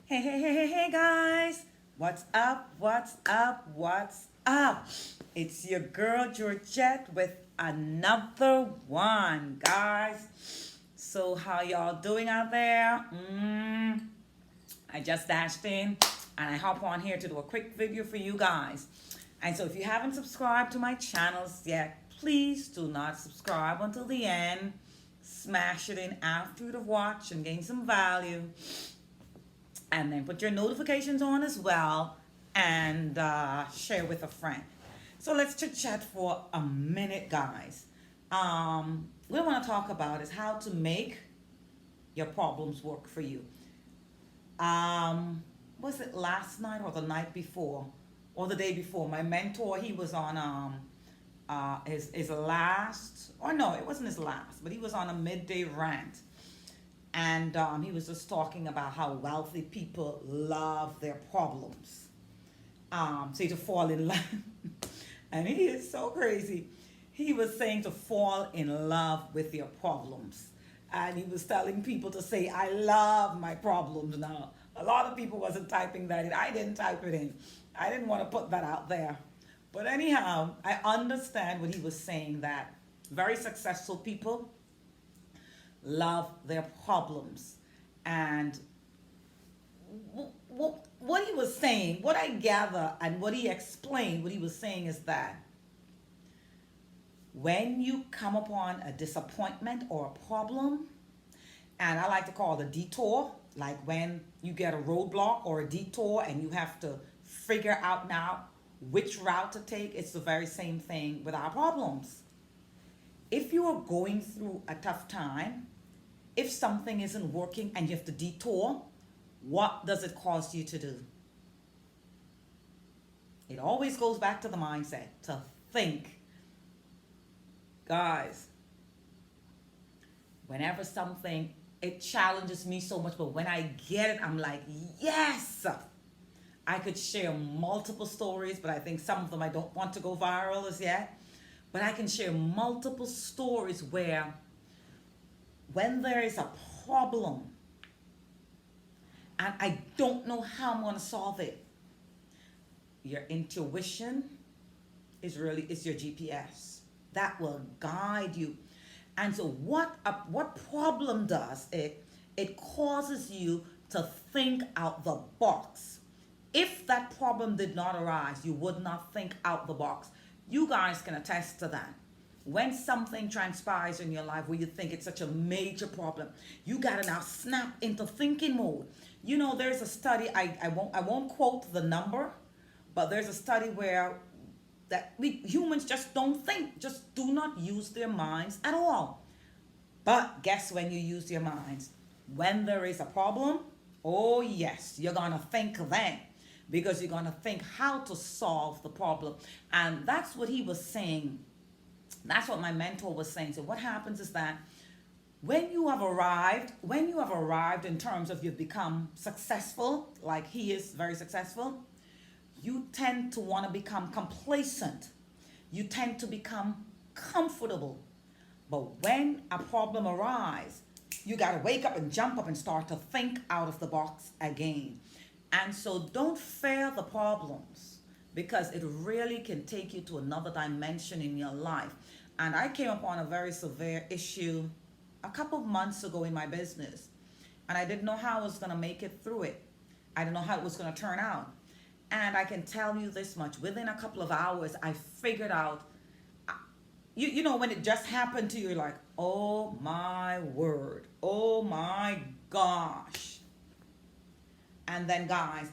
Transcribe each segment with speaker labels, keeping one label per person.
Speaker 1: Hey, guys. What's up? What's up? What's up? It's your girl, Georgette, with another one, guys. So, how y'all doing out there? I just dashed in and I hop on here to do a quick video for you guys. And so, if you haven't subscribed to my channels yet, please do not subscribe until the end. Smash it in after you've watched and gain some value, and then put your notifications on as well, and share with a friend. So let's chit chat for a minute, guys. What I want to talk about is how to make your problems work for you. Was it last night or the night before or the day before? My mentor, he was on his last, or no, it wasn't his last, but he was on a midday rant, and he was just talking about how wealthy people love their problems. Say to fall in love, and he is so crazy. He was saying to fall in love with your problems, and he was telling people to say, "I love my problems." Now, a lot of people wasn't typing that in. I didn't type it in. I didn't want to put that out there. But anyhow, I understand what he was saying, that very successful people love their problems. And what he was saying, what I gather, and what he explained, what he was saying is that when you come upon a disappointment or a problem, and I like to call it a detour, like when you get a roadblock or a detour and you have to figure out now which route to take, it's the very same thing with our problems. If you are going through a tough time, if something isn't working and you have to detour, what does it cause you to do? It always goes back to the mindset, to think. Guys, whenever something, it challenges me so much, but when I get it, I'm like, yes! I could share multiple stories, but I think some of them I don't want to go viral as yet. But I can share multiple stories where when there is a problem and I don't know how I'm going to solve it, your intuition is your GPS. That will guide you. And so what problem does it causes you to think out the box. If that problem did not arise, you would not think out the box. You guys can attest to that. When something transpires in your life where you think it's such a major problem, you gotta now snap into thinking mode. You know, there's a study, I won't quote the number, but there's a study where that we humans just don't think, just do not use their minds at all. But guess when you use your minds? When there is a problem, oh yes, you're gonna think then, because you're gonna think how to solve the problem. And that's what he was saying. That's what my mentor was saying. So what happens is that when you have arrived in terms of you've become successful, like he is very successful, you tend to want to become complacent. You tend to become comfortable. But when a problem arises, you got to wake up and jump up and start to think out of the box again. And so don't fear the problems, because it really can take you to another dimension in your life. And I came upon a very severe issue a couple of months ago in my business, and I didn't know how I was going to make it through it. I didn't know how it was going to turn out. And I can tell you this much, within a couple of hours, I figured out, you know, when it just happened to you, you're like, oh my word, oh my gosh. And then, guys,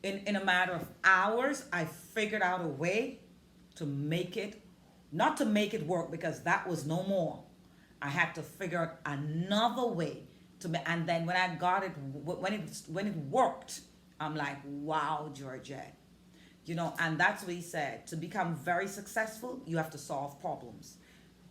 Speaker 1: in a matter of hours, I figured out a way to make it, not to make it work, because that was no more. I had to figure out another way and then when I got it, when it worked, I'm like, wow, Georgette. You know, and that's what he said. To become very successful, you have to solve problems.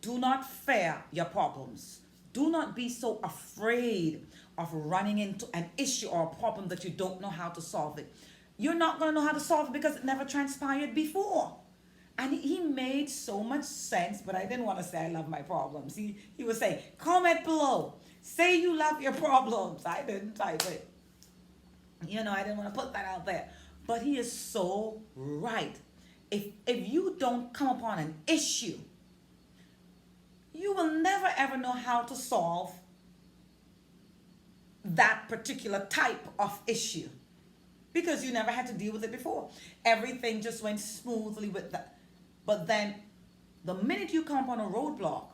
Speaker 1: Do not fear your problems. Do not be so afraid of running into an issue or a problem that you don't know how to solve it. You're not going to know how to solve it because it never transpired before. And he made so much sense, but I didn't want to say I love my problems. He was saying, comment below. Say you love your problems. I didn't type it. I didn't want to put that out there. But he is so right. If you don't come upon an issue, you will never ever know how to solve that particular type of issue because you never had to deal with it before. Everything just went smoothly with that. But then the minute you come upon a roadblock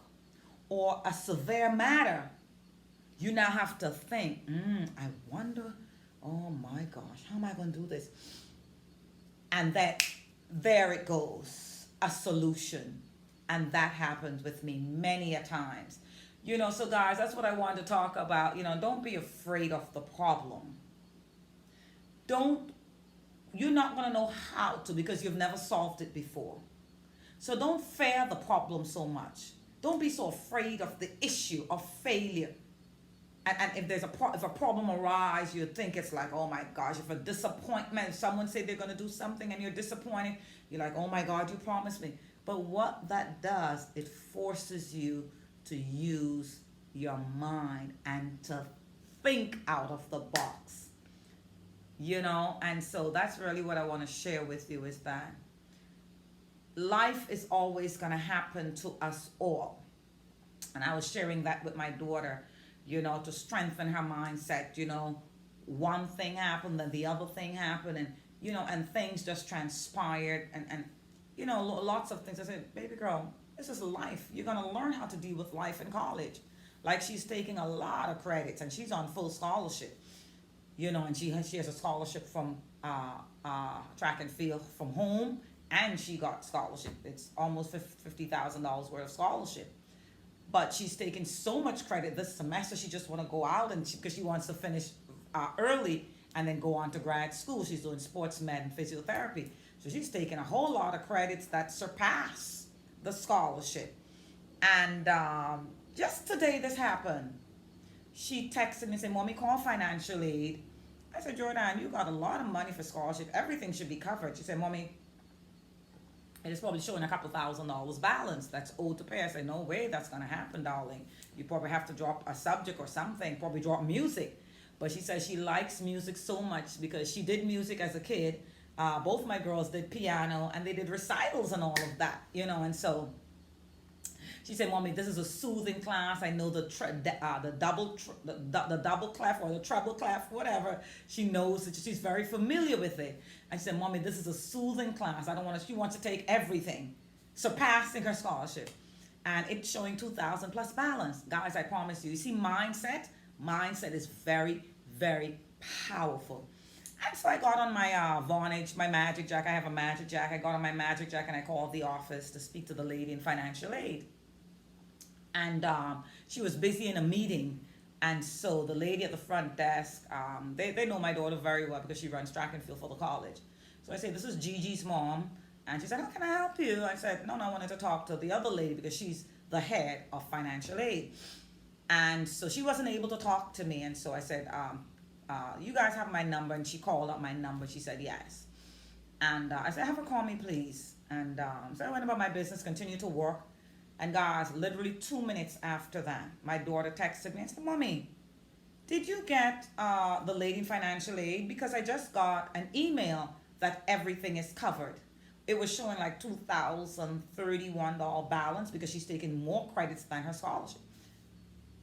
Speaker 1: or a severe matter, you now have to think, I wonder, oh my gosh, how am I going to do this? And that there it goes, a solution. And that happens with me many a times. So guys, that's what I wanted to talk about. Don't be afraid of the problem. You're not going to know how to because you've never solved it before. So don't fear the problem so much. Don't be so afraid of the issue of failure. And if if a problem arises, you think it's like, oh my gosh, if a disappointment, if someone say they're going to do something and you're disappointed, you're like, oh my God, you promised me. But what that does, it forces you to use your mind and to think out of the box. And so that's really what I want to share with you is that life is always going to happen to us all. And I was sharing that with my daughter, to strengthen her mindset. One thing happened, then the other thing happened, and things just transpired, and lots of things. I said, baby girl, this is life. You're going to learn how to deal with life in college. Like, she's taking a lot of credits, and she's on full scholarship, and she has a scholarship from track and field from home, and she got scholarship. It's almost $50,000 worth of scholarship. But she's taking so much credit this semester, she just want to go out and because she wants to finish early and then go on to grad school. She's doing sports med and physiotherapy. So she's taking a whole lot of credits that surpass the scholarship. And just today this happened. She texted me and said, Mommy, call financial aid. I said, Jordan, you got a lot of money for scholarship. Everything should be covered. She said, Mommy, it is probably showing a couple $1,000s balance that's owed to pay. I said, no way that's going to happen, darling. You probably have to drop a subject or something, probably drop music. But she says she likes music so much because she did music as a kid. Both my girls did piano and they did recitals and all of that, and so she said, Mommy, this is a soothing class. I know the double clef or the treble clef, whatever. She knows it. She's very familiar with it. I said, Mommy, this is a soothing class. She wants to take everything, surpassing her scholarship. And it's showing 2,000 plus balance. Guys, I promise you. You see, mindset is very, very powerful. And so I got on my Vonage, my Magic Jack. I have a Magic Jack. I got on my Magic Jack and I called the office to speak to the lady in financial aid. And she was busy in a meeting. And so the lady at the front desk, they know my daughter very well because she runs track and field for the college. So I said, this is Gigi's mom. And she said, how can I help you? I said, no, I wanted to talk to the other lady because she's the head of financial aid. And so she wasn't able to talk to me. And so I said, you guys have my number? And she called up my number. She said, yes. And I said, have her call me, please. And so I went about my business, continued to work. And guys, literally 2 minutes after that, my daughter texted me and said, Mommy, did you get the lady in financial aid? Because I just got an email that everything is covered. It was showing like $2,031 balance because she's taking more credits than her scholarship.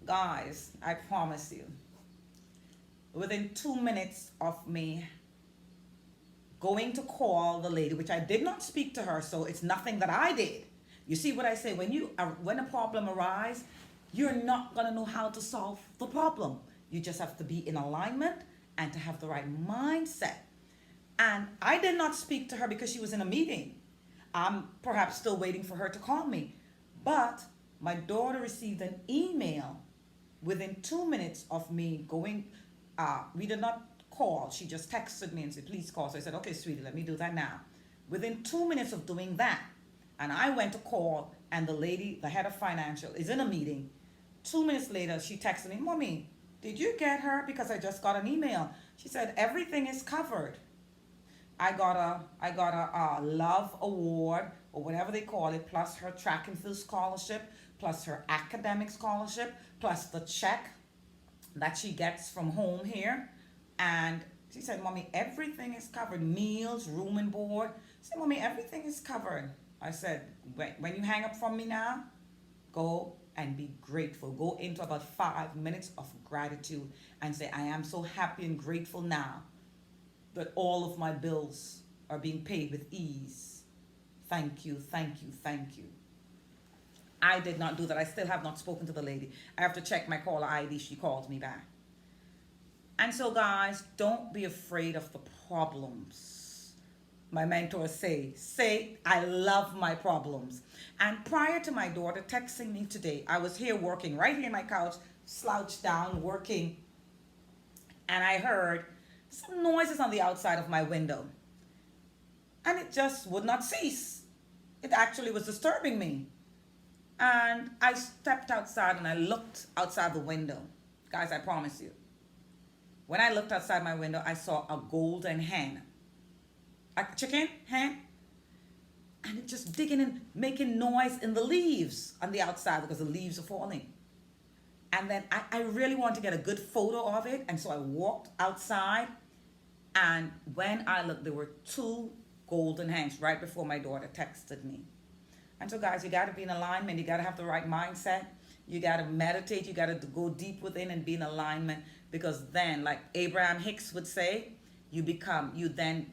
Speaker 1: Guys, I promise you, within 2 minutes of me going to call the lady, which I did not speak to her, so it's nothing that I did. You see what I say? When a problem arises, you're not going to know how to solve the problem. You just have to be in alignment and to have the right mindset. And I did not speak to her because she was in a meeting. I'm perhaps still waiting for her to call me. But my daughter received an email within 2 minutes of me going. We did not call. She just texted me and said, please call. So I said, okay, sweetie, let me do that now. Within 2 minutes of doing that, and I went to call, and the lady, the head of financial, is in a meeting. 2 minutes later, she texted me, Mommy, did you get her? Because I just got an email. She said, everything is covered. I got a love award, or whatever they call it, plus her track and field scholarship, plus her academic scholarship, plus the check that she gets from home here. And She said, Mommy, everything is covered. Meals, room and board. I said, Mommy, everything is covered. I said, when you hang up from me now, go and be grateful. Go into about 5 minutes of gratitude and say, I am so happy and grateful now that all of my bills are being paid with ease. Thank you, thank you, thank you. I did not do that. I still have not spoken to the lady. I have to check my caller ID. She called me back. And so, guys, don't be afraid of the problems. My mentors say, I love my problems. And prior to my daughter texting me today, I was here working, right here in my couch, slouched down, working. And I heard some noises on the outside of my window. And it just would not cease. It actually was disturbing me. And I stepped outside and I looked outside the window. Guys, I promise you. When I looked outside my window, I saw a golden hen. A chicken hen. And it just digging and making noise in the leaves on the outside because the leaves are falling. And then I really wanted to get a good photo of it. And so I walked outside. And when I looked, there were 2 golden hens right before my daughter texted me. And so, guys, you got to be in alignment. You got to have the right mindset. You got to meditate. You got to go deep within and be in alignment. Because then, like Abraham Hicks would say, you then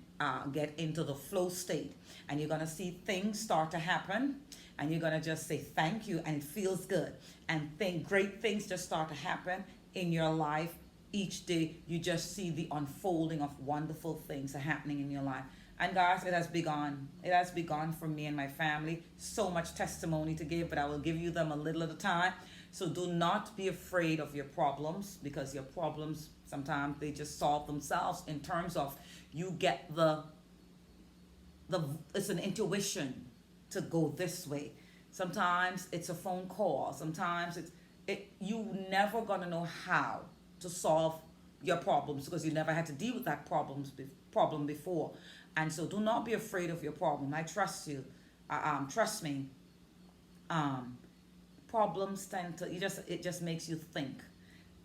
Speaker 1: get into the flow state. And you're going to see things start to happen. And you're going to just say thank you. And it feels good. And great things just start to happen in your life. Each day, you just see the unfolding of wonderful things happening in your life. And guys, it has begun. It has begun for me and my family. So much testimony to give, but I will give you them a little at a time. So do not be afraid of your problems, because your problems, sometimes they just solve themselves in terms of you get it's an intuition to go this way. Sometimes it's a phone call. Sometimes you never gonna know how to solve your problems because you never had to deal with that problem before. And so do not be afraid of your problem. I trust you. Trust me. Problems tend to, it just makes you think.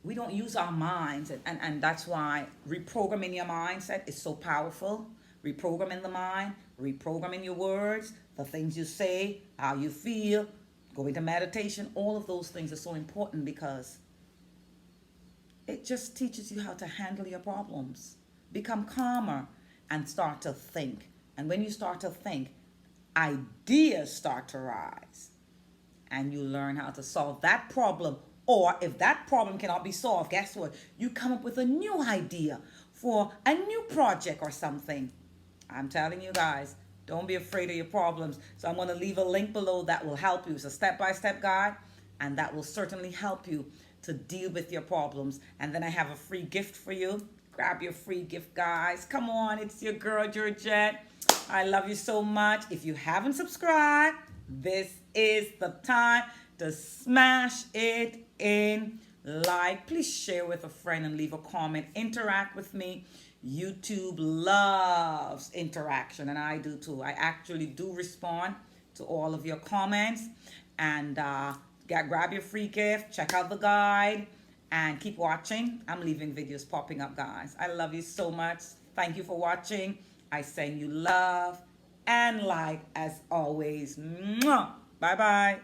Speaker 1: We don't use our minds, and that's why reprogramming your mindset is so powerful. Reprogramming the mind, reprogramming your words, the things you say, how you feel, going to meditation, all of those things are so important because it just teaches you how to handle your problems. Become calmer and start to think. And when you start to think, ideas start to rise. And you learn how to solve that problem. Or if that problem cannot be solved, guess what? You come up with a new idea for a new project or something. I'm telling you guys, don't be afraid of your problems. So I'm going to leave a link below that will help you. It's a step-by-step guide, and that will certainly help you to deal with your problems. And then I have a free gift for you. Grab your free gift, guys. Come on, it's your girl, Georgette. I love you so much. If you haven't subscribed, this is the time to smash it in like. Please share with a friend and leave a comment. Interact with me. YouTube loves interaction, and I do too. I actually do respond to all of your comments. And grab your free gift. Check out the guide. And keep watching. I'm leaving videos popping up, guys. I love you so much. Thank you for watching. I send you love and light as always. Mwah! Bye-bye.